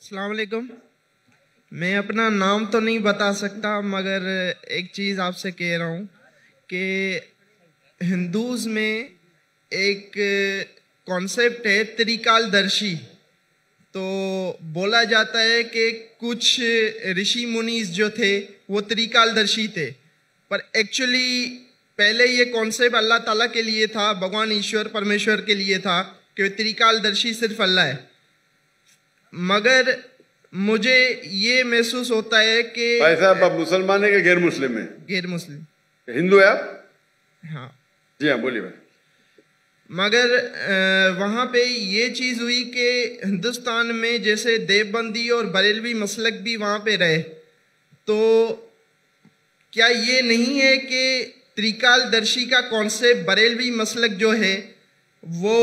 अस्सलाम वालेकुम। मैं अपना नाम तो नहीं बता सकता, मगर एक चीज़ आपसे कह रहा हूँ कि हिंदूज़ में एक कॉन्सेप्ट है त्रिकाल दर्शी। तो बोला जाता है कि कुछ ऋषि मुनीस जो थे वो त्रिकाल दर्शी थे, पर एक्चुअली पहले ये कॉन्सेप्ट अल्लाह ताला के लिए था, भगवान ईश्वर परमेश्वर के लिए था कि त्रिकाल दर्शी सिर्फ अल्लाह है। मगर मुझे ये महसूस होता है कि भाई साहब, आप मुसलमान है कि गैर मुस्लिम है? गैर मुस्लिम। हिंदू है आप? हाँ जी हाँ, बोलिए भाई। मगर वहाँ पे ये चीज़ हुई कि हिंदुस्तान में जैसे देवबंदी और बरेलवी मसलक भी वहाँ पे रहे, तो क्या ये नहीं है कि त्रिकाल दर्शी का कॉन्सेप्ट बरेलवी मसलक जो है वो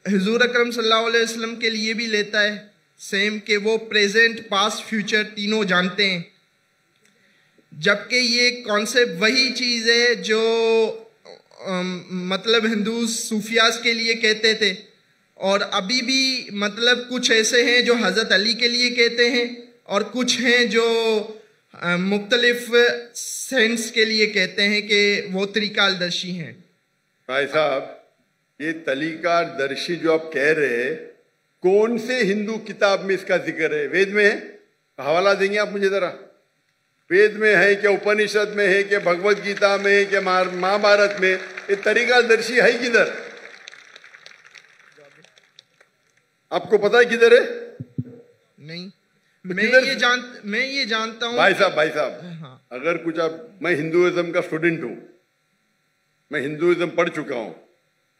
हुजूर अकरम सल्लल्लाहु अलैहि वसल्लम के लिए भी लेता है सेम, कि वो प्रेजेंट पास्ट फ्यूचर तीनों जानते हैं, जबकि ये कॉन्सेप्ट वही चीज़ है जो मतलब हिंदू सूफियास के लिए कहते थे, और अभी भी मतलब कुछ ऐसे हैं जो हज़रत अली के लिए कहते हैं और कुछ हैं जो मुख्तलिफ सेंस के लिए कहते हैं कि वो त्रिकाल दर्शी हैं। भाई साहब, ये त्रिकाल दर्शी जो आप कह रहे हैं, कौन से हिंदू किताब में इसका जिक्र है? वेद में है? हवाला देंगे आप मुझे जरा? वेद में है क्या, उपनिषद में है क्या, भगवत गीता में है क्या, महाभारत में? ये त्रिकाल दर्शी है किधर? आपको पता है किधर है? नहीं, तो मैं ये जानता हूँ। भाई साहब, हाँ। अगर कुछ मैं हिंदुइज्म का स्टूडेंट हूं, मैं हिंदुइज्म पढ़ चुका हूं।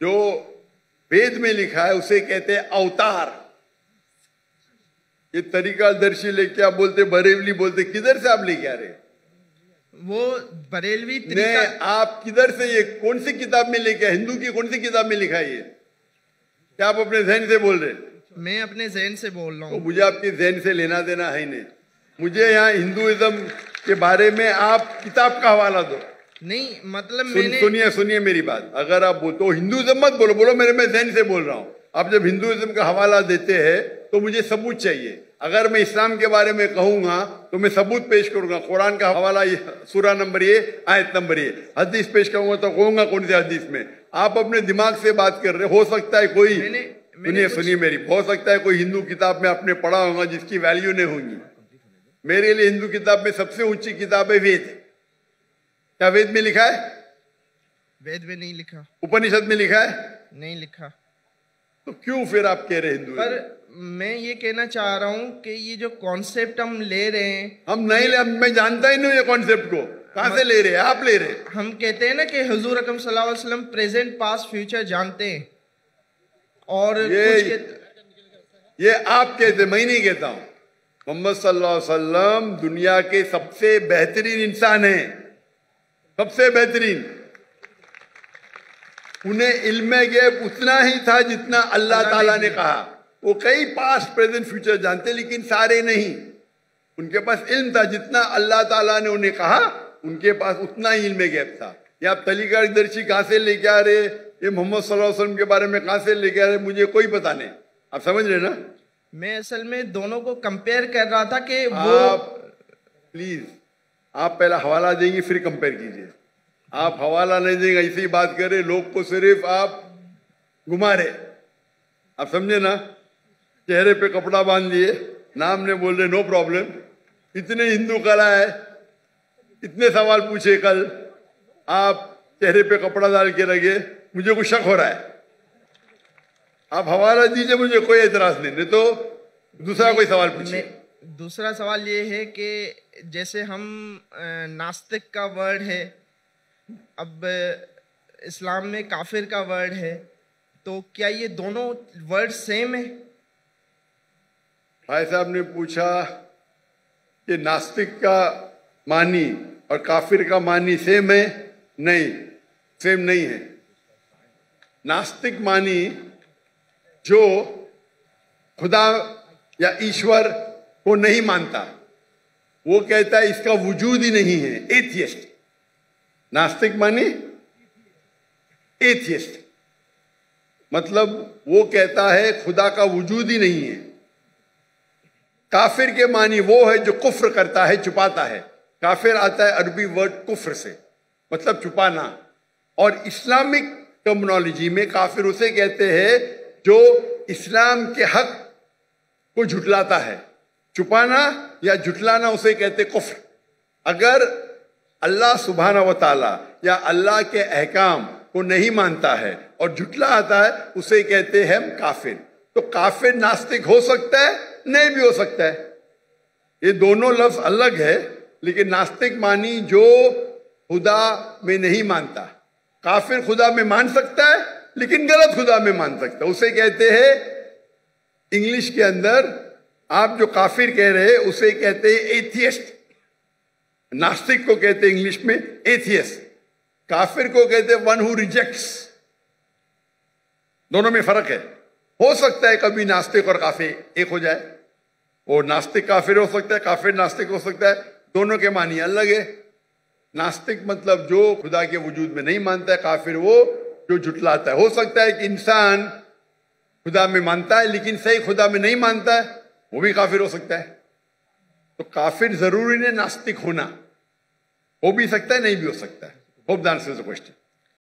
जो वेद में लिखा है उसे कहते हैं अवतार। ये त्रिकाल दर्शी लेके आप बोलते बरेलवी बोलते, किधर से आप लेके आ रहे? वो बरेलवी आप किधर से, ये कौन सी किताब में लेके, हिंदू की कौन सी किताब में लिखा है ये? क्या आप अपने जहन से बोल रहे? मैं अपने जहन से बोल रहा हूँ। तो मुझे आपके जहन से लेना देना है नहीं। मुझे यहाँ हिंदुइज्म के बारे में आप किताब का हवाला दो। नहीं मतलब सुनिए मेरी बात। अगर आप तो हिंदुइज्म मत बोलो, बोलो मेरे मैं जहन से बोल रहा हूँ। आप जब हिंदुइज्म का हवाला देते हैं तो मुझे सबूत चाहिए। अगर मैं इस्लाम के बारे में कहूंगा तो मैं सबूत पेश करूंगा। कुरान का हवाला सूरा नंबर ये, आयत नंबर ये। हदीस पेश करूंगा तो कहूंगा कौन से हदीस में। आप अपने दिमाग से बात कर रहे हो सकता है कोई, सुनिए मेरी, हो सकता है कोई हिंदू किताब में आपने पढ़ा होगा जिसकी वैल्यू नहीं होगी। मेरे लिए हिंदू किताब में सबसे ऊंची किताब है वेद। क्या वेद में लिखा है? वेद में नहीं लिखा। उपनिषद में लिखा है? नहीं लिखा। तो क्यों फिर आप कह रहे हिंदू? पर मैं ये कहना चाह रहा हूँ कि ये जो कॉन्सेप्ट हम ले रहे हैं, हम नहीं ले, मैं जानता ही नहीं ये कॉन्सेप्ट को। कहां से ले रहे हैं आप? ले रहे हैं। हम कहते हैं ना कि हुजूर अकरम सल्लल्लाहु अलैहि वसल्लम प्रेजेंट पास्ट फ्यूचर जानते हैं, और ये आप कहते, मैं नहीं कहता हूं। मोहम्मद सल्लल्लाहु अलैहि वसल्लम दुनिया के सबसे बेहतरीन इंसान है, सबसे बेहतरीन। उन्हें इल्म गैब उतना ही था जितना अल्लाह ताला ने कहा। वो कई पास्ट प्रेजेंट फ्यूचर जानते, लेकिन सारे नहीं। उनके पास इल्म था जितना अल्लाह ताला ने उन्हें कहा, उनके पास उतना ही इल्म गैब था। ये आप त्रिकाल दर्शी कहां से लेके आ रहे? ये मोहम्मद सल्लल्लाहु अलैहि वसल्लम के बारे में कहां से लेके आ रहे? मुझे कोई पता नहीं। आप समझ रहे ना? मैं असल में दोनों को कंपेयर कर रहा था कि वो प्लीज आप पहला हवाला देंगे फिर कंपेयर कीजिए। आप हवाला नहीं देंगे, ऐसी ही बात करे, लोग को सिर्फ आप घुमा रहे। आप समझे ना? चेहरे पे कपड़ा बांध लिए, नाम ने बोल रहे नो प्रॉब्लम। इतने हिंदू कला है, इतने सवाल पूछे कल, आप चेहरे पे कपड़ा डाल के रखे। मुझे कुछ शक हो रहा है। आप हवाला दीजिए, मुझे कोई एतराज नहीं तो दूसरा कोई सवाल पूछिए। दूसरा सवाल ये है कि जैसे हम नास्तिक का वर्ड है, अब इस्लाम में काफिर का वर्ड है, तो क्या ये दोनों वर्ड सेम है? भाई साहब ने पूछा कि नास्तिक का मानी और काफिर का मानी सेम है? नहीं, सेम नहीं है। नास्तिक मानी जो खुदा या ईश्वर को नहीं मानता, वो कहता है इसका वजूद ही नहीं है, एथियस्ट। नास्तिक मानी एथियस्ट, मतलब वो कहता है खुदा का वजूद ही नहीं है। काफिर के मानी वो है जो कुफ्र करता है, छुपाता है। काफिर आता है अरबी वर्ड कुफ्र से, मतलब छुपाना। और इस्लामिक टर्मिनोलॉजी में काफिर उसे कहते हैं जो इस्लाम के हक को झुटलाता है। छुपाना या झुटलाना उसे कहते कुफ्र। अगर अल्लाह सुब्हाना व तआला या अल्लाह के अहकाम को नहीं मानता है और झुटला आता है, उसे कहते हैं हम काफिर। तो काफिर नास्तिक हो सकता है, नहीं भी हो सकता है। ये दोनों लफ्ज अलग है, लेकिन नास्तिक मानी जो खुदा में नहीं मानता। काफिर खुदा में मान सकता है लेकिन गलत खुदा में मान सकता है, उसे कहते हैं इंग्लिश के अंदर आप जो काफिर कह रहे हैं उसे कहते हैं एथियस्ट। नास्तिक को कहते हैं इंग्लिश में एथियस्ट, काफिर को कहते हैं वन हु रिजेक्ट्स। दोनों में फर्क है। हो सकता है कभी नास्तिक और काफिर एक हो जाए, और नास्तिक काफिर हो सकता है, काफिर नास्तिक हो सकता है, दोनों के मानी अलग है। नास्तिक मतलब जो खुदा के वजूद में नहीं मानता है, काफिर वो जो झुटलाता है। हो सकता है कि इंसान खुदा में मानता है लेकिन सही खुदा में नहीं मानता है, वो भी काफिर हो सकता है। तो काफिर जरूरी नहीं नास्तिक होना, हो भी सकता है नहीं भी हो सकता है। Hope the answer is the question.